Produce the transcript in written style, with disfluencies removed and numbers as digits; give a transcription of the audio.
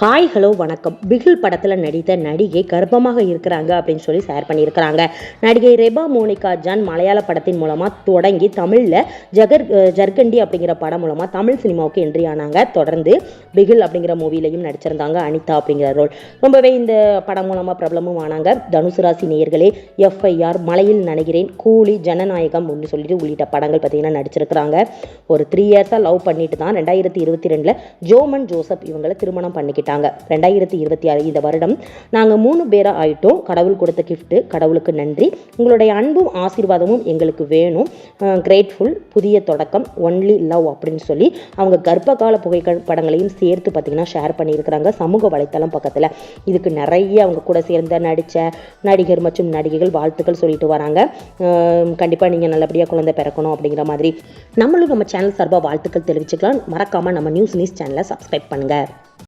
Hi hello வணக்கம். பிகில் படத்தில் நடித்த நடிகை கர்ப்பமாக இருக்கிறாங்க அப்படின்னு சொல்லி ஷேர் பண்ணியிருக்கிறாங்க. நடிகை ரெபா மோனிகா ஜான் மலையாள படத்தின் மூலமாக தொடங்கி தமிழில் ஜர்கண்டி அப்படிங்கிற படம் மூலமாக தமிழ் சினிமாவுக்கு என்ட்ரி ஆனாங்க. தொடர்ந்து பிகில் அப்படிங்கிற மூவிலையும் நடிச்சிருந்தாங்க அனிதா அப்படிங்கிற ரோல். ரொம்பவே இந்த படம் மூலமாக பிரபலமும் ஆனாங்க. தனுசு ராசி நேயர்களே, எஃப்ஐஆர், மலையில் நனைகிறேன், கூலி, ஜனநாயகம் அப்படின்னு சொல்லிட்டு உள்ளிட்ட படங்கள் பார்த்தீங்கன்னா நடிச்சிருக்கிறாங்க. ஒரு 3 இயர்ஸாக லவ் பண்ணிட்டு தான் 2022 ஜோமன் ஜோசப் இவங்களை திருமணம் பண்ணிக்கிட்டாங்க. 2026 இந்த வருடம் நாங்கள் 3 பேரா ஆயிட்டோம். கடவுள் கொடுத்த கிஃப்ட், கடவுளுக்கு நன்றி. உங்களுடைய அன்பும் ஆசீர்வாதமும் எங்களுக்கு வேணும். கிரேட்ஃபுல், புதிய தொடக்கம், ஒன்லி லவ் அப்படின்னு சொல்லி அவங்க கர்ப்பகால புகைப்படங்களையும் சேர்த்து பார்த்தீங்கன்னா ஷேர் பண்ணியிருக்கிறாங்க சமூக வலைத்தளம் பக்கத்தில். இதுக்கு நிறைய அவங்க கூட சேர்ந்த நடித்த நடிகர் மற்றும் நடிகைகள் வாழ்த்துக்கள் சொல்லிட்டு வராங்க. கண்டிப்பாக நீங்கள் நல்லபடியாக குழந்தை பிறக்கணும் அப்படிங்கிற மாதிரி நம்மளும் நம்ம சேனல் சார்பாக வாழ்த்துக்கள் தெரிவிச்சுக்கலாம். மறக்காமல் நம்ம நியூஸ் சேனலை சப்ஸ்கிரைப் பண்ணுங்கள்.